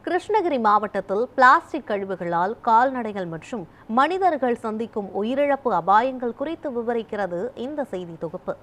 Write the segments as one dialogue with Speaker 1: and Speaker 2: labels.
Speaker 1: கிருஷ்ணகிரி மாவட்டத்தில் பிளாஸ்டிக் கழிவுகளால் கால்நடைகள் மற்றும் மனிதர்கள் சந்திக்கும் உயிரிழப்பு அபாயங்கள் குறித்து விவரிக்கிறது இந்த செய்தி தொகுப்பு.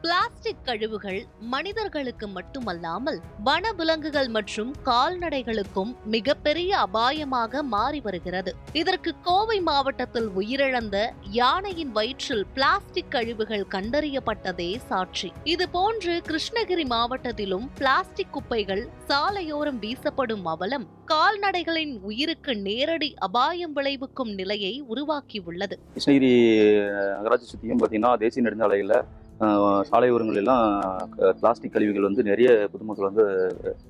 Speaker 1: பிளாஸ்டிக் கழிவுகள் மனிதர்களுக்கு மட்டுமல்லாமல் வனவிலங்குகள் மற்றும் கால்நடைகளுக்கும் மிகப்பெரிய அபாயமாக மாறி வருகிறது. இதற்கு கோவை மாவட்டத்தில் உயிரிழந்த யானையின் வயிற்றில் பிளாஸ்டிக் கழிவுகள் கண்டறியப்பட்டதே சாட்சி. இதுபோன்று கிருஷ்ணகிரி மாவட்டத்திலும் பிளாஸ்டிக் குப்பைகள் சாலையோரம் வீசப்படும் அவலம் கால்நடைகளின் உயிருக்கு நேரடி அபாயம் விளைவிக்கும் நிலையை உருவாக்கியுள்ளது.
Speaker 2: கிருஷ்ணகிரி நகராட்சி சுற்றியும் பார்த்தீங்கன்னா தேசிய நெடுஞ்சாலையில் சாலை ஓரங்கள் எல்லாம் பிளாஸ்டிக் கழிவுகள் வந்து நிறைய பொதுமக்கள் வந்து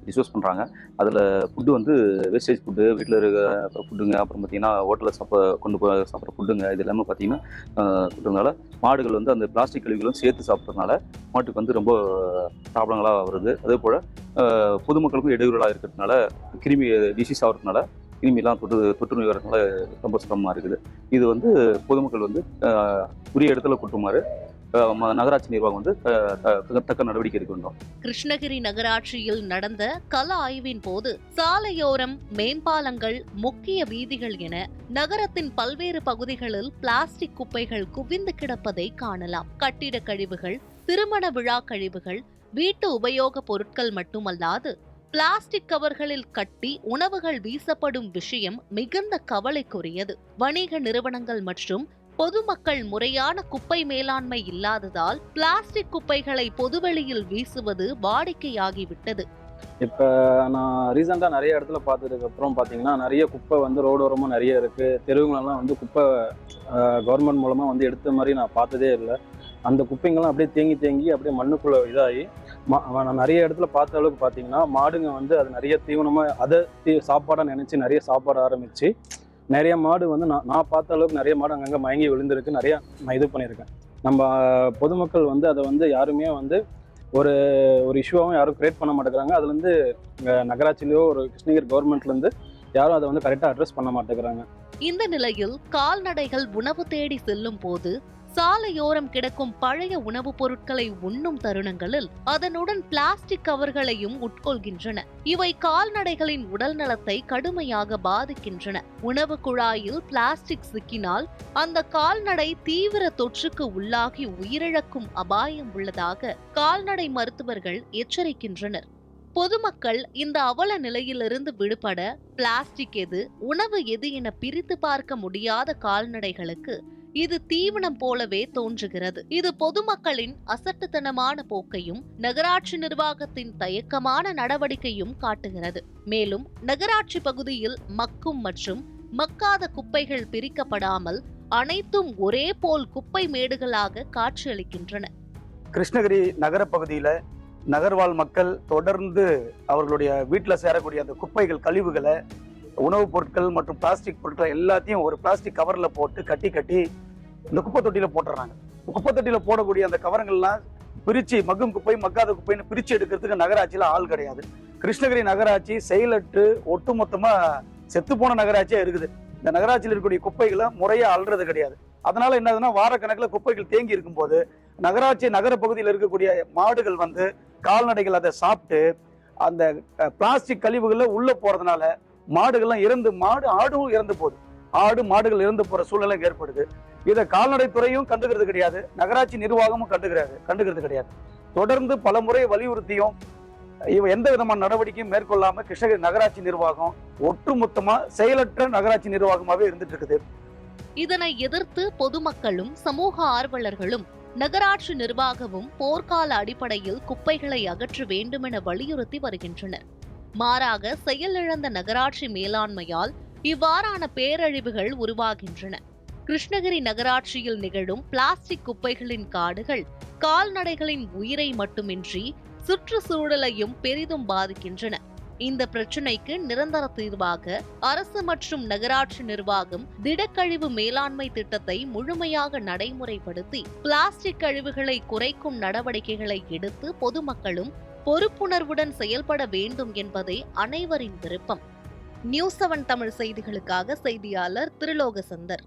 Speaker 2: டிஸ்போஸ் பண்ணுறாங்க. அதில் ஃபுட்டு வந்து வேஸ்டேஜ் ஃபுட்டு, வீட்டில் இருக்க ஃபுட்டுங்க, அப்புறம் பார்த்தீங்கன்னா ஹோட்டலில் கொண்டு போய் சாப்பிட்ற ஃபுட்டுங்க, இது எல்லாமே பார்த்தீங்கன்னா ஃபுட்டுனால மாடுகள் வந்து அந்த பிளாஸ்டிக் கழிவுகளும் சேர்த்து சாப்பிட்றதுனால மாட்டுக்கு வந்து ரொம்ப ப்ராப்ளங்களாக வருது. அதே போல் பொதுமக்களுக்கும் இடையூறுகளாக இருக்கிறதுனால கிருமி டிசீஸ் ஆகிறதுனால கிருமிலாம் தொற்று நோய் வரதுனால ரொம்ப சிரமமாக இருக்குது. இது வந்து பொதுமக்கள் வந்து உரிய இடத்துல கொட்டுமாறு நகராட்சி நிர்வாகம் வந்து தக்க நடவடிக்கை எடுக்க வேண்டும்.
Speaker 1: கிருஷ்ணகிரி நகராட்சியில் நடந்த கள ஆய்வின் போது சாலையோரம், மேம்பாலங்கள், முக்கிய வீதிகள் என நகரத்தின் பல்வேறு பகுதிகளில் பிளாஸ்டிக் குப்பைகள் குவிந்து கிடப்பதை காணலாம். கட்டிட கழிவுகள், திருமண விழா கழிவுகள், வீட்டு உபயோக பொருட்கள் மட்டுமல்லாது பிளாஸ்டிக் கவர்களில் கட்டி உணவுகள் வீசப்படும் விஷயம் மிகுந்த கவலைக்குரியது. வணிக நிறுவனங்கள் மற்றும் பொதுமக்கள் முறையான குப்பை மேலாண்மை இல்லாததால் பிளாஸ்டிக் குப்பைகளை பொதுவெளியில் வீசுவது வாடிக்கையாகிவிட்டது.
Speaker 3: இப்போ நான் ரீசெண்டாக நிறைய இடத்துல பார்த்ததுக்கு அப்புறம் பார்த்தீங்கன்னா நிறைய குப்பை வந்து ரோடோரமாக நிறைய இருக்குது. தெருவுங்களெல்லாம் வந்து குப்பை கவர்மெண்ட் மூலமாக வந்து எடுத்த மாதிரி நான் பார்த்ததே இல்லை. அந்த குப்பைங்கள்லாம் அப்படியே தேங்கி அப்படியே மண்ணுக்குள்ளே இதாகி நான் நிறைய இடத்துல பார்த்த அளவுக்கு பார்த்தீங்கன்னா மாடுங்க வந்து அது நிறைய தீவனமாக அதை சாப்பாடாக நினச்சி நிறைய சாப்பாட ஆரம்பித்து நிறைய மாடு வந்து நான் பார்த்த அளவுக்கு நிறைய மாடு அங்கங்கே மயங்கி விழுந்திருக்கு. நிறையா நான் இது பண்ணியிருக்கேன். நம்ம பொதுமக்கள் வந்து அதை வந்து யாருமே வந்து ஒரு இஷ்யூவாகவும் யாரும் கிரியேட் பண்ண மாட்டேங்கிறாங்க. அதுலேருந்து நகராட்சியிலையோ ஒரு கிருஷ்ணகிரி கவர்மெண்ட்லேருந்து யாரும் அதை வந்து கரெக்டாக அட்ரஸ் பண்ண மாட்டேங்கிறாங்க.
Speaker 1: இந்த நிலையில் கால்நடைகள் உணவு தேடி செல்லும் போது சாலையோரம் கிடக்கும் பழைய உணவுப் பொருட்களை உண்ணும் தருணங்களில் அதனுடன் பிளாஸ்டிக் கவர்களையும் உட்கொள்கின்றன. இவை கால்நடைகளின் உடல் நலத்தை கடுமையாக பாதிக்கின்றன. உணவு குழாயில் பிளாஸ்டிக் சிக்கினால் அந்த கால்நடை தீவிர தொற்றுக்கு உள்ளாகி உயிரிழக்கும் அபாயம் உள்ளதாக கால்நடை மருத்துவர்கள் எச்சரிக்கின்றனர். பொதுமக்கள் இந்த அவல நிலையிலிருந்து விடுபட பிளாஸ்டிக் எது, உணவு எது என பிரித்து பார்க்க முடியாத கால்நடைகளுக்கு இது தீவனம் போலவே தோன்றுகிறது. இது பொதுமக்களின் அசட்டுத்தனமான போக்கையும் நகராட்சி நிர்வாகத்தின் தயக்கமான நடவடிக்கையும் காட்டுகிறது. மேலும் நகராட்சி பகுதியில் மக்கும் மற்றும் மக்காத குப்பைகள் பிரிக்கப்படாமல் அனைத்தும் ஒரே போல் குப்பை மேடுகளாக காட்சியளிக்கின்றன.
Speaker 4: கிருஷ்ணகிரி நகர பகுதியில நகர்வாழ் மக்கள் தொடர்ந்து அவர்களுடைய வீட்டில் சேரக்கூடிய அந்த குப்பைகள், கழிவுகளை, உணவுப் பொருட்கள் மற்றும் பிளாஸ்டிக் பொருட்கள் எல்லாத்தையும் ஒரு பிளாஸ்டிக் கவர்ல போட்டு கட்டி இந்த குப்பை தொட்டியில போட்டுறாங்க. குப்பை தொட்டியில போடக்கூடிய அந்த கவரங்கள்லாம் பிரிச்சு மக்கும் குப்பை, மக்காத குப்பைன்னு பிரிச்சு எடுக்கிறதுக்கு நகராட்சியில ஆள் கிடையாது. கிருஷ்ணகிரி நகராட்சி செயலற்று ஒட்டுமொத்தமா செத்துப்போன நகராட்சியா இருக்குது. இந்த நகராட்சியில் இருக்கக்கூடிய குப்பைகளை முறையா அள்ளுறது கிடையாது. அதனால என்னதுன்னா வாரக்கணக்கில் குப்பைகள் தேங்கி இருக்கும் போது நகராட்சி நகர பகுதியில் இருக்கக்கூடிய மாடுகள் வந்து கால்நடைகள் அதை சாப்பிட்டு அந்த பிளாஸ்டிக் கழிவுகள்ல உள்ள போறதுனால மாடுகள்லாம் ஆடும் இறந்து போகுது. மாடுகள் இறந்து போற சூழ்நிலை ஏற்படுது. இதை கால்நடைத்துறையும் கண்டுக்கிறது கிடையாது, நகராட்சி நிர்வாகமும் கண்டுக்கிறது கிடையாது. தொடர்ந்து பல முறை வலியுறுத்தியும் எந்த விதமான நடவடிக்கையும் மேற்கொள்ளாம கிருஷ்ணகிரி நகராட்சி நிர்வாகம் ஒட்டுமொத்தமா செயலற்ற நகராட்சி நிர்வாகமாவே இருந்துட்டு இருக்குது.
Speaker 1: இதனை எதிர்த்து பொதுமக்களும் சமூக ஆர்வலர்களும் நகராட்சி நிர்வாகமும் போர்க்கால அடிப்படையில் குப்பைகளை அகற்ற வேண்டும் என வலியுறுத்தி வருகின்றனர். மாறாக செயலிழந்த நகராட்சி மேலாண்மையால் இவ்வாறான பேரழிவுகள் உருவாகின்றன. கிருஷ்ணகிரி நகராட்சியில் நிகழும் பிளாஸ்டிக் குப்பைகளின் காடுகள் கால்நடைகளின் உயிரை மட்டுமின்றி சுற்றுச்சூழலையும் பெரிதும் பாதிக்கின்றன. இந்த பிரச்சினைக்கு நிரந்தர தீர்வாக அரசு மற்றும் நகராட்சி நிர்வாகம் திடக்கழிவு மேலாண்மை திட்டத்தை முழுமையாக நடைமுறைப்படுத்தி பிளாஸ்டிக் கழிவுகளை குறைக்கும் நடவடிக்கைகளை எடுத்து பொதுமக்களும் பொறுப்புணர்வுடன் செயல்பட வேண்டும் என்பதே அனைவரின் விருப்பம். நியூஸ் 7 தமிழ் செய்திகளுக்காக செய்தியாளர் திருலோகசந்தர்.